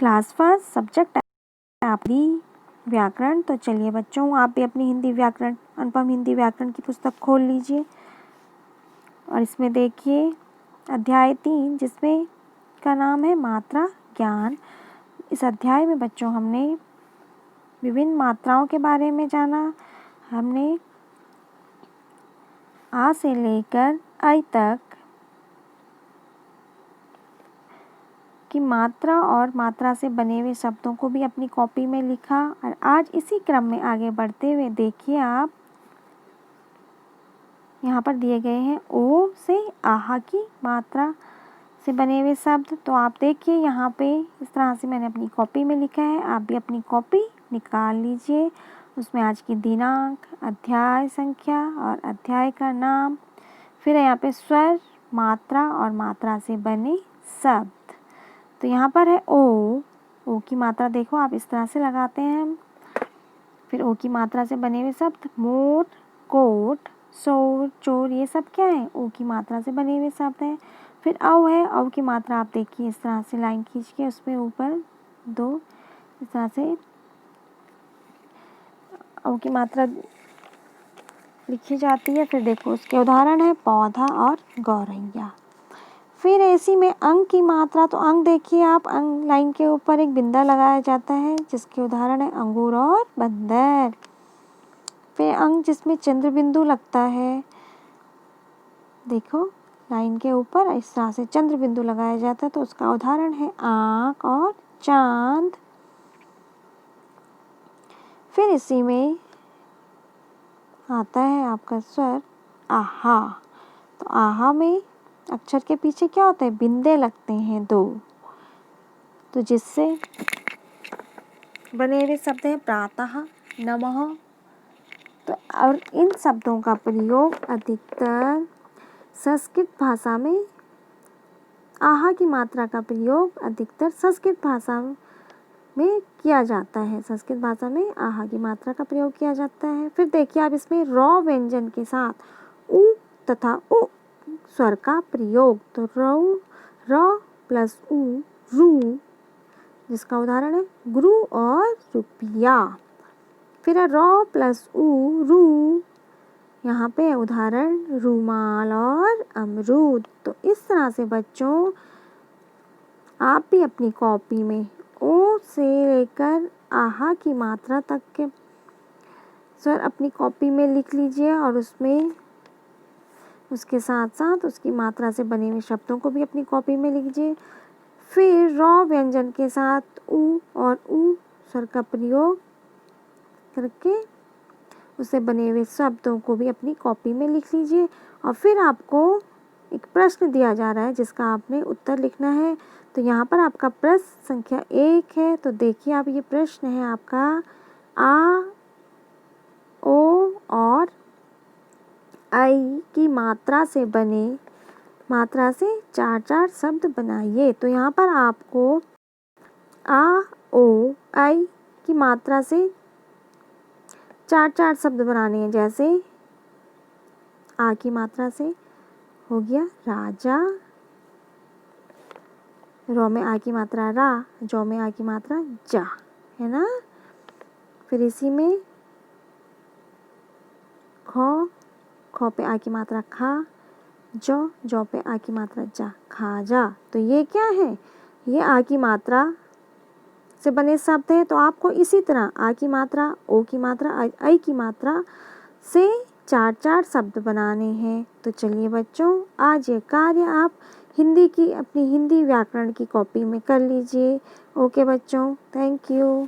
Class first subject Hindi व्याकरण। तो चलिए बच्चों, आप भी अपनी हिंदी व्याकरण, अनुपम हिंदी व्याकरण की पुस्तक खोल लीजिए और इसमें देखिए अध्याय 3, जिसमें का नाम है मात्रा ज्ञान। इस अध्याय में बच्चों हमने विभिन्न मात्राओं के बारे में जाना। हमने आ से लेकर आई तक की मात्रा और मात्रा से बने हुए शब्दों को भी अपनी कॉपी में लिखा। और आज इसी क्रम में आगे बढ़ते हुए देखिए, आप यहाँ पर दिए गए हैं ओ से आहा की मात्रा से बने हुए शब्द। तो आप देखिए यहाँ पे इस तरह से मैंने अपनी कॉपी में लिखा है। आप भी अपनी कॉपी निकाल लीजिए, उसमें आज की दिनांक, अध्याय संख्या और अध्याय का नाम, फिर यहाँ पे स्वर, मात्रा और मात्रा से बने शब्द। तो यहाँ पर है ओ की मात्रा देखो आप इस तरह से लगाते हैं हम। फिर ओ की मात्रा से बने हुए शब्द मोर, कोट, शोर, चोर, ये सब क्या है? ओ की मात्रा से बने हुए शब्द हैं। फिर औ है, औ की मात्रा आप देखिए इस तरह से लाइन खींच के उसमें ऊपर 2 इस तरह से औ की मात्रा लिखी जाती है। फिर देखो उसके उदाहरण है पौधा और गौरैया। फिर ऐसी में अंग की मात्रा, तो अंग देखिए आप, अंग लाइन के ऊपर एक बिंदा लगाया जाता है जिसके उदाहरण है अंगूर और बंदर। फिर अंग जिसमें चंद्र बिंदु लगता है, देखो लाइन के ऊपर इस तरह से चंद्र बिंदु लगाया जाता है, तो उसका उदाहरण है आँख और चांद। फिर इसी में आता है आपका स्वर आहा। तो आहा में अक्षर के पीछे क्या होता है? बिंदे लगते हैं 2, तो जिससे बने हुए शब्द हैं प्रातः, नमः। तो और इन शब्दों का प्रयोग अधिकतर संस्कृत भाषा में, आहा की मात्रा का प्रयोग अधिकतर संस्कृत भाषा में किया जाता है। संस्कृत भाषा में आहा की मात्रा का प्रयोग किया जाता है। फिर देखिए आप इसमें रॉ व्यंजन के साथ उ तथा उ स्वर का प्रयोग। तो रॉ प्लस उ रू, जिसका उदाहरण है गुरु और रुपया। फिर है रॉ प्लस उ रू, यहाँ पे उदाहरण रूमाल और अमरूद। तो इस तरह से बच्चों आप भी अपनी कॉपी में ओ से लेकर आहा की मात्रा तक के स्वर अपनी कॉपी में लिख लीजिए और उसमें उसके साथ साथ उसकी मात्रा से बने हुए शब्दों को भी अपनी कॉपी में लीजिए। फिर रॉ व्यंजन के साथ उ और उ स्वर का प्रयोग करके उससे बने हुए शब्दों को भी अपनी कॉपी में लिख लीजिए। और फिर आपको एक प्रश्न दिया जा रहा है जिसका आपने उत्तर लिखना है। तो यहाँ पर आपका प्रश्न संख्या 1 है। तो देखिए आप, ये प्रश्न है आपका आ, ओ और आई की मात्रा से 4 शब्द बनाइए। तो यहाँ पर आपको आ, ओ, आई की मात्रा से 4 शब्द बनाने हैं। जैसे आ की मात्रा से हो गया राजा, रॉ में आ की मात्रा रा, जौ में आ की मात्रा जा, है ना। फिर इसी में खौ पे आ की मात्रा खा, जौ पे आ की मात्रा जा, खाजा। तो ये क्या है? ये आ की मात्रा से बने शब्द हैं। तो आपको इसी तरह आ की मात्रा, ओ की मात्रा, आई की मात्रा से 4 शब्द बनाने हैं। तो चलिए बच्चों, आज ये कार्य आप अपनी हिंदी व्याकरण की कॉपी में कर लीजिए। ओके बच्चों, थैंक यू।